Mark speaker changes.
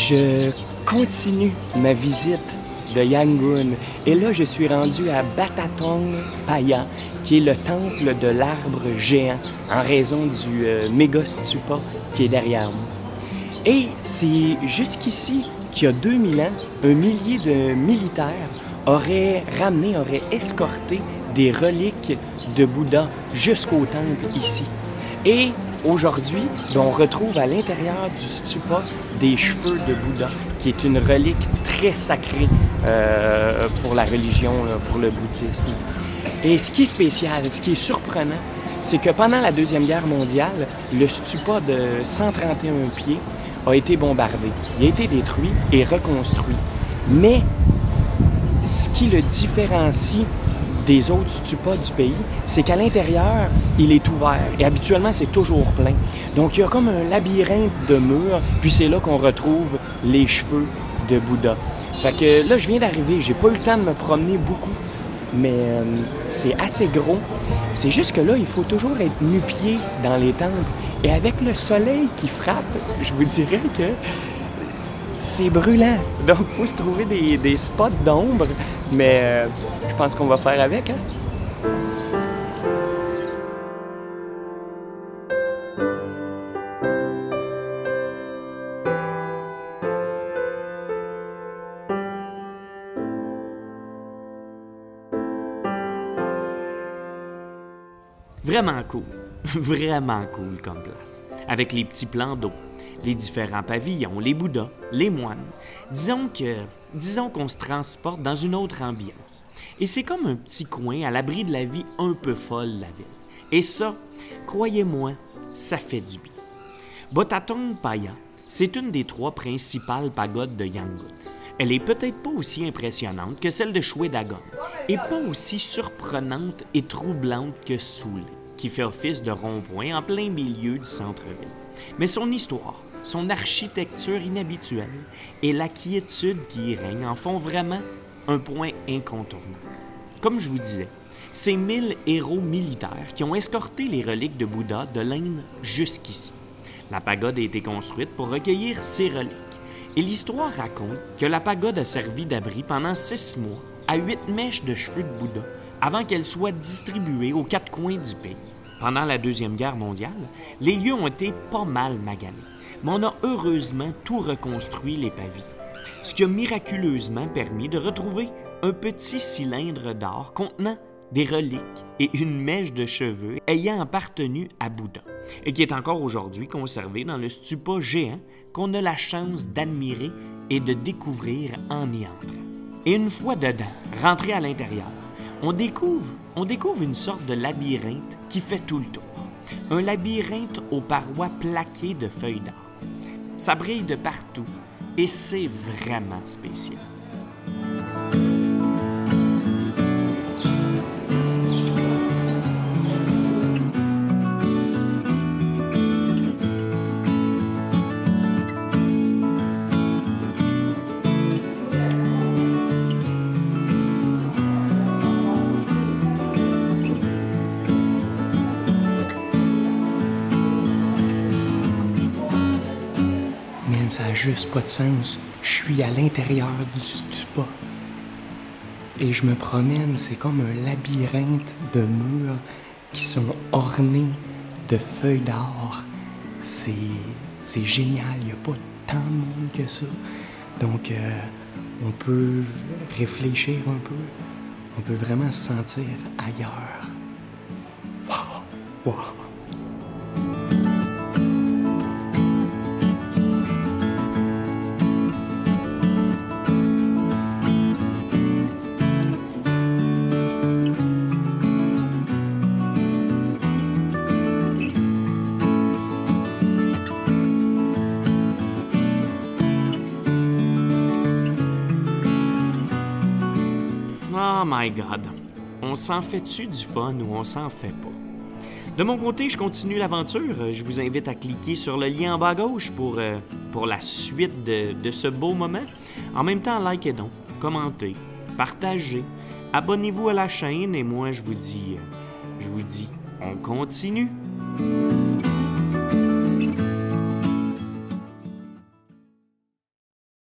Speaker 1: Je continue ma visite de Yangon et là je suis rendu à Batatong Paya, qui est le temple de l'arbre géant en raison du méga stupa qui est derrière nous. Et c'est jusqu'ici qu'il y a 2000 ans, un millier de militaires auraient escorté des reliques de Bouddha jusqu'au temple ici. Et aujourd'hui, on retrouve à l'intérieur du stupa des cheveux de Bouddha, qui est une relique très sacrée pour la religion, pour le bouddhisme. Et ce qui est spécial, ce qui est surprenant, c'est que pendant la Deuxième Guerre mondiale, le stupa de 131 pieds a été bombardé. Il a été détruit et reconstruit. Mais ce qui le différencie des autres stupas du pays, c'est qu'à l'intérieur, il est ouvert. Et habituellement, c'est toujours plein. Donc, il y a comme un labyrinthe de murs, puis c'est là qu'on retrouve les cheveux de Bouddha. Fait que là, je viens d'arriver, j'ai pas eu le temps de me promener beaucoup, mais c'est assez gros. C'est juste que là, il faut toujours être nu-pied dans les temples. Et avec le soleil qui frappe, je vous dirais que c'est brûlant. Donc, il faut se trouver des spots d'ombre, mais je pense qu'on va faire avec, hein?
Speaker 2: Vraiment cool. Vraiment cool comme place. Avec les petits plans d'eau, les différents pavillons, les bouddhas, les moines. Disons qu'on se transporte dans une autre ambiance. Et c'est comme un petit coin à l'abri de la vie un peu folle, la ville. Et ça, croyez-moi, ça fait du bien. Batatong Paya, c'est une des 3 principales pagodes de Yangon. Elle est peut-être pas aussi impressionnante que celle de Shwedagon, et pas aussi surprenante et troublante que Soule, qui fait office de rond-point en plein milieu du centre-ville. Mais son histoire, son architecture inhabituelle et la quiétude qui y règne en font vraiment un point incontournable. Comme je vous disais, c'est 1000 héros militaires qui ont escorté les reliques de Bouddha de l'Inde jusqu'ici. La pagode a été construite pour recueillir ces reliques. Et l'histoire raconte que la pagode a servi d'abri pendant 6 mois à 8 mèches de cheveux de Bouddha avant qu'elles soient distribuées aux 4 coins du pays. Pendant la Deuxième Guerre mondiale, les lieux ont été pas mal maganés, mais on a heureusement tout reconstruit les pavillons, ce qui a miraculeusement permis de retrouver un petit cylindre d'or contenant des reliques et une mèche de cheveux ayant appartenu à Bouddha, et qui est encore aujourd'hui conservé dans le stupa géant qu'on a la chance d'admirer et de découvrir en y entrant. Et une fois dedans, rentré à l'intérieur, on découvre une sorte de labyrinthe qui fait tout le tour. Un labyrinthe aux parois plaquées de feuilles d'or. Ça brille de partout et c'est vraiment spécial.
Speaker 1: Ça n'a juste pas de sens. Je suis à l'intérieur du stupa. Et je me promène, c'est comme un labyrinthe de murs qui sont ornés de feuilles d'or. C'est génial, il n'y a pas tant de monde que ça. Donc, on peut réfléchir un peu. On peut vraiment se sentir ailleurs. Wow! Wow!
Speaker 2: Oh my God! On s'en fait-tu du fun ou on s'en fait pas? De mon côté, je continue l'aventure. Je vous invite à cliquer sur le lien en bas à gauche pour la suite de ce beau moment. En même temps, likez donc, commentez, partagez, abonnez-vous à la chaîne et moi, je vous dis, on continue!